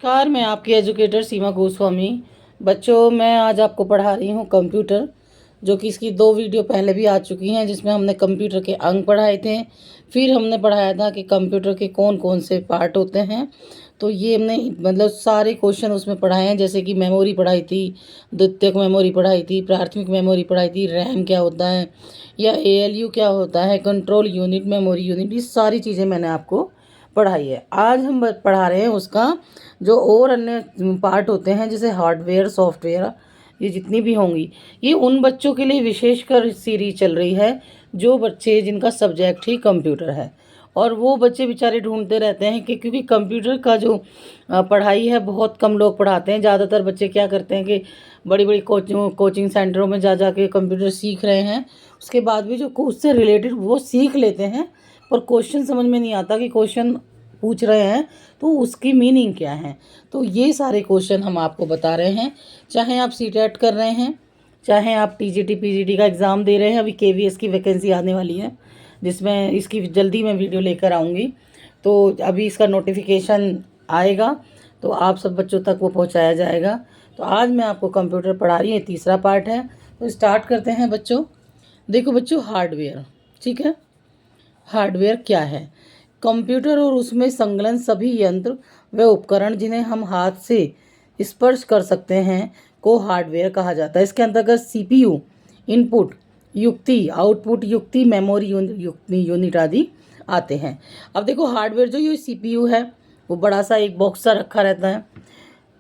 नमस्कार, मैं आपकी एजुकेटर सीमा गोस्वामी। बच्चों, मैं आज आपको पढ़ा रही हूँ कंप्यूटर, जो कि इसकी 2 वीडियो पहले भी आ चुकी हैं, जिसमें हमने कंप्यूटर के अंग पढ़ाए थे। फिर हमने पढ़ाया था कि कंप्यूटर के कौन कौन से पार्ट होते हैं। तो ये हमने मतलब सारे क्वेश्चन उसमें पढ़ाए हैं, जैसे कि मेमोरी पढ़ाई थी, द्वितीयक मेमोरी पढ़ाई थी, प्राथमिक मेमोरी पढ़ाई थी, रैम क्या होता है या एएलयू क्या होता है, कंट्रोल यूनिट, मेमोरी यूनिट, ये सारी चीज़ें मैंने आपको पढ़ाई है। आज हम पढ़ा रहे हैं उसका जो और अन्य पार्ट होते हैं, जैसे हार्डवेयर, सॉफ्टवेयर, ये जितनी भी होंगी, ये उन बच्चों के लिए विशेषकर सीरीज चल रही है जो बच्चे जिनका सब्जेक्ट ही कंप्यूटर है। और वो बच्चे बेचारे ढूंढते रहते हैं कि क्योंकि कंप्यूटर का जो पढ़ाई है बहुत कम लोग पढ़ाते हैं। ज़्यादातर बच्चे क्या करते हैं कि बड़ी बड़ी कोचिंग सेंटरों में जा के कंप्यूटर सीख रहे हैं। उसके बाद भी जो उससे रिलेटेड वो सीख लेते हैं, पर क्वेश्चन समझ में नहीं आता कि क्वेश्चन पूछ रहे हैं तो उसकी मीनिंग क्या है। तो ये सारे क्वेश्चन हम आपको बता रहे हैं। चाहे आप सीटेट कर रहे हैं, चाहे आप टीजीटी पीजीटी का एग्ज़ाम दे रहे हैं, अभी केवीएस की वैकेंसी आने वाली है, जिसमें इसकी जल्दी मैं वीडियो लेकर आऊँगी। तो अभी इसका नोटिफिकेशन आएगा तो आप सब बच्चों तक वो पहुँचाया जाएगा। तो आज मैं आपको कंप्यूटर पढ़ा रही हूँ, तीसरा पार्ट है। तो स्टार्ट करते हैं बच्चों। देखो बच्चों, हार्डवेयर, ठीक है। हार्डवेयर क्या है? कंप्यूटर और उसमें संलग्न सभी यंत्र व उपकरण जिन्हें हम हाथ से स्पर्श कर सकते हैं को हार्डवेयर कहा जाता है। इसके अंतर्गत सीपीयू, इनपुट युक्ति, आउटपुट युक्ति, मेमोरी यूनिट आदि आते हैं। अब देखो, हार्डवेयर जो ये सीपीयू है वो बड़ा सा एक बॉक्स सा रखा रहता है।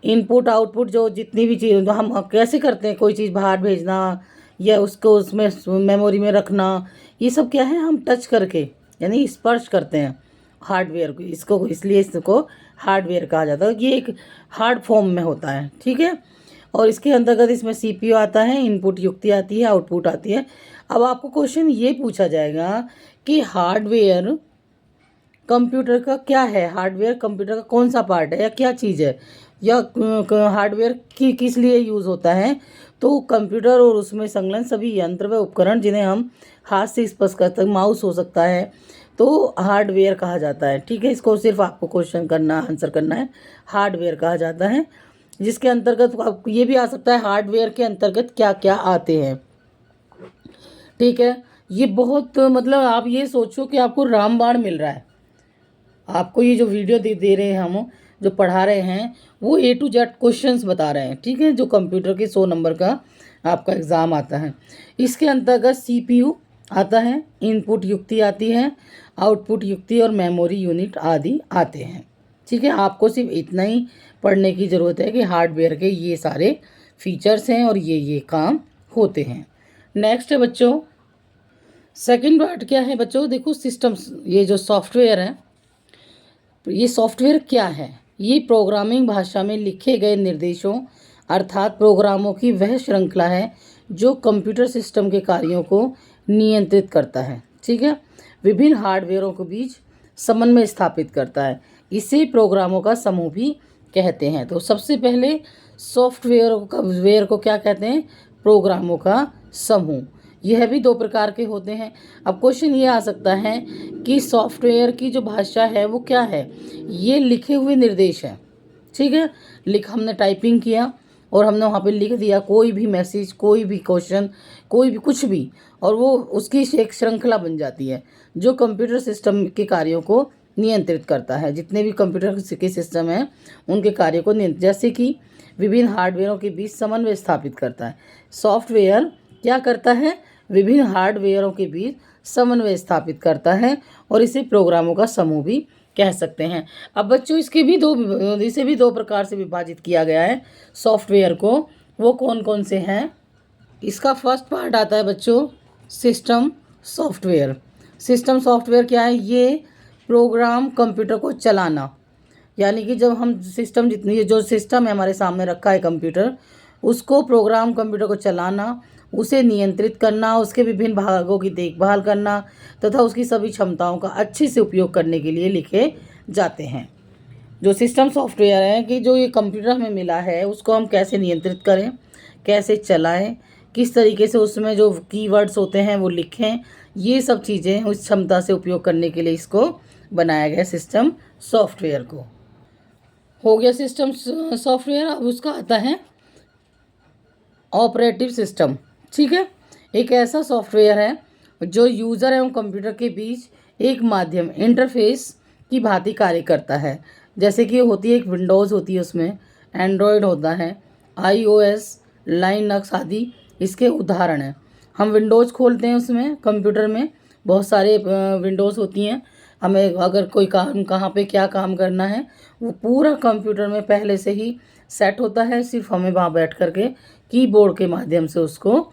इनपुट आउटपुट जो जितनी भी चीज़ हम कैसे करते हैं, कोई चीज़ बाहर भेजना या उसको उसमें मेमोरी में रखना, ये सब क्या है, हम टच करके यानी स्पर्श करते हैं हार्डवेयर को। इसको इसलिए इसको हार्डवेयर कहा जाता है। ये एक हार्ड फॉर्म में होता है, ठीक है। और इसके अंतर्गत इसमें सीपीयू आता है, इनपुट युक्ति आती है, आउटपुट आती है। अब आपको क्वेश्चन ये पूछा जाएगा कि हार्डवेयर कंप्यूटर का क्या है, हार्डवेयर कंप्यूटर का कौन सा पार्ट है या क्या चीज़ है, या हार्डवेयर की किस लिए यूज़ होता है। तो कंप्यूटर और उसमें संलग्न सभी यंत्र व उपकरण जिन्हें हम हाथ से स्पर्श करते हैं, माउस हो सकता है, तो हार्डवेयर कहा जाता है, ठीक है। इसको सिर्फ आपको क्वेश्चन करना, आंसर करना है। हार्डवेयर कहा जाता है, जिसके अंतर्गत ये भी आ सकता है हार्डवेयर के अंतर्गत क्या क्या आते हैं, ठीक है। ये बहुत मतलब आप ये सोचो कि आपको रामबाण मिल रहा है। आपको ये जो वीडियो दे रहे हैं, हम जो पढ़ा रहे हैं, वो A to Z क्वेश्चंस बता रहे हैं, ठीक है, जो कंप्यूटर के 100 नंबर का आपका एग्ज़ाम आता है। इसके अंतर्गत सीपीयू आता है, इनपुट युक्ति आती है, आउटपुट युक्ति और मेमोरी यूनिट आदि आते हैं, ठीक है। आपको सिर्फ इतना ही पढ़ने की ज़रूरत है कि हार्डवेयर के ये सारे फीचर्स हैं और ये काम होते हैं। नेक्स्ट है बच्चों, सेकेंड पार्ट क्या है बच्चों, देखो सिस्टम्स, ये जो सॉफ्टवेयर है, ये सॉफ्टवेयर क्या है? ये प्रोग्रामिंग भाषा में लिखे गए निर्देशों अर्थात प्रोग्रामों की वह श्रृंखला है जो कंप्यूटर सिस्टम के कार्यों को नियंत्रित करता है, ठीक है। विभिन्न हार्डवेयरों के बीच समन्वय स्थापित करता है। इसे प्रोग्रामों का समूह भी कहते हैं। तो सबसे पहले सॉफ्टवेयर को क्या कहते हैं? प्रोग्रामों का समूह। यह भी 2 प्रकार के होते हैं। अब क्वेश्चन ये आ सकता है कि सॉफ्टवेयर की जो भाषा है वो क्या है? ये लिखे हुए निर्देश है, ठीक है। हमने टाइपिंग किया और हमने वहाँ पे लिख दिया कोई भी मैसेज, कोई भी क्वेश्चन, कोई भी कुछ भी, और वो उसकी एक श्रृंखला बन जाती है जो कंप्यूटर सिस्टम के कार्यों को नियंत्रित करता है। जितने भी कंप्यूटर के सिस्टम हैं उनके कार्यों को जैसे कि विभिन्न हार्डवेयरों के बीच समन्वय स्थापित करता है। सॉफ्टवेयर क्या करता है? विभिन्न हार्डवेयरों के बीच समन्वय स्थापित करता है और इसे प्रोग्रामों का समूह भी कह सकते हैं। अब बच्चों, इसे भी दो प्रकार से विभाजित किया गया है सॉफ्टवेयर को। वो कौन कौन से हैं? इसका फर्स्ट पार्ट आता है बच्चों सिस्टम सॉफ्टवेयर। सिस्टम सॉफ्टवेयर क्या है? ये प्रोग्राम कंप्यूटर को चलाना, यानी कि जब हम सिस्टम जितनी जो सिस्टम है हमारे सामने रखा है कंप्यूटर, उसको प्रोग्राम कंप्यूटर को चलाना, उसे नियंत्रित करना, उसके विभिन्न भागों की देखभाल करना तथा उसकी सभी क्षमताओं का अच्छे से उपयोग करने के लिए लिखे जाते हैं। जो सिस्टम सॉफ्टवेयर है कि जो ये कंप्यूटर हमें मिला है उसको हम कैसे नियंत्रित करें, कैसे चलाएं, किस तरीके से उसमें जो कीवर्ड्स होते हैं वो लिखें, ये सब चीज़ें उस क्षमता से उपयोग करने के लिए इसको बनाया गया सिस्टम सॉफ्टवेयर को। हो गया सिस्टम सॉफ्टवेयर। अब उसका आता है ऑपरेटिव सिस्टम। ठीक है, एक ऐसा सॉफ्टवेयर है जो यूज़र एवं कंप्यूटर के बीच एक माध्यम इंटरफेस की भांति कार्य करता है। जैसे कि होती है एक विंडोज़ होती है, उसमें एंड्रॉयड होता है, iOS, लाइनक्स आदि इसके उदाहरण हैं। हम विंडोज़ खोलते हैं, उसमें कंप्यूटर में बहुत सारे विंडोज़ होती हैं। हमें अगर कोई काम कहाँ पे क्या काम करना है वो पूरा कंप्यूटर में पहले से ही सेट होता है। सिर्फ हमें वहाँ बैठ कर के कीबोर्ड के माध्यम से उसको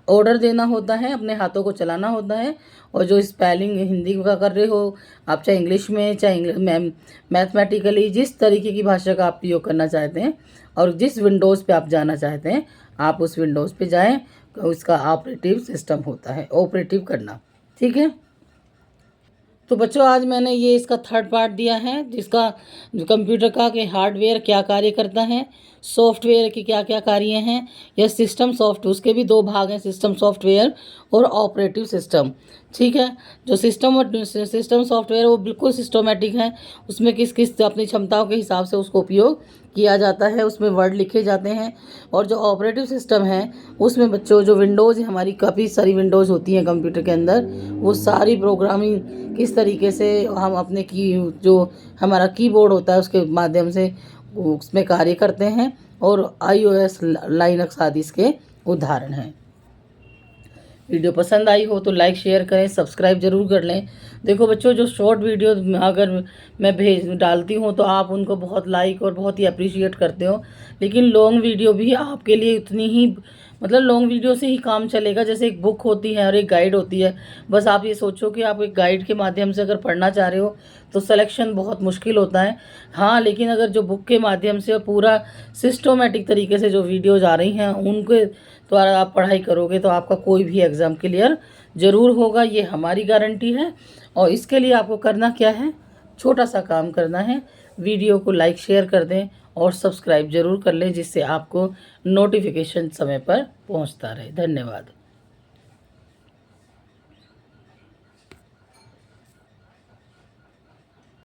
ऑर्डर देना होता है, अपने हाथों को चलाना होता है। और जो स्पेलिंग हिंदी का कर रहे हो आप, चाहे इंग्लिश में, चाहे मैथमेटिकली, जिस तरीके की भाषा का आप प्रयोग करना चाहते हैं और जिस विंडोज़ पे आप जाना चाहते हैं, आप उस विंडोज़ पे जाएं। उसका ऑपरेटिव सिस्टम होता है ऑपरेटिव करना। ठीक है, तो बच्चों आज मैंने ये इसका थर्ड पार्ट दिया है, जिसका कंप्यूटर का कि हार्डवेयर क्या कार्य करता है, सॉफ्टवेयर के क्या क्या कार्य हैं, या सिस्टम सॉफ्ट, उसके भी दो भाग हैं, सिस्टम सॉफ्टवेयर और ऑपरेटिव सिस्टम। ठीक है, जो सिस्टम सॉफ्टवेयर वो बिल्कुल सिस्टोमेटिक है, उसमें किस किस अपनी क्षमताओं के हिसाब से उसको उपयोग किया जाता है, उसमें वर्ड लिखे जाते हैं। और जो ऑपरेटिव सिस्टम है उसमें बच्चों जो विंडोज़ है, हमारी काफ़ी सारी विंडोज़ होती हैं कंप्यूटर के अंदर, वो सारी प्रोग्रामिंग किस तरीके से हम अपने जो हमारा कीबोर्ड होता है उसके माध्यम से उसमें कार्य करते हैं। और iOS, लाइनक्स आदि इसके उदाहरण हैं। वीडियो पसंद आई हो तो लाइक शेयर करें, सब्सक्राइब जरूर कर लें। देखो बच्चों, जो शॉर्ट वीडियो अगर मैं डालती हूँ तो आप उनको बहुत लाइक और बहुत ही अप्रिशिएट करते हो, लेकिन लॉन्ग वीडियो भी आपके लिए उतनी ही, मतलब लॉन्ग वीडियो से ही काम चलेगा जैसे एक बुक होती है और एक गाइड होती है। बस आप ये सोचो कि आप एक गाइड के माध्यम से अगर पढ़ना चाह रहे हो तो सिलेक्शन बहुत मुश्किल होता है। हाँ, लेकिन अगर जो बुक के माध्यम से पूरा सिस्टोमेटिक तरीके से जो वीडियोज आ रही हैं उनके द्वारा आप पढ़ाई करोगे तो आपका कोई भी एग्ज़ाम क्लियर ज़रूर होगा, ये हमारी गारंटी है। और इसके लिए आपको करना क्या है, छोटा सा काम करना है, वीडियो को लाइक शेयर कर दें और सब्सक्राइब ज़रूर कर लें, जिससे आपको नोटिफिकेशन समय पर पहुंचता रहे। धन्यवाद।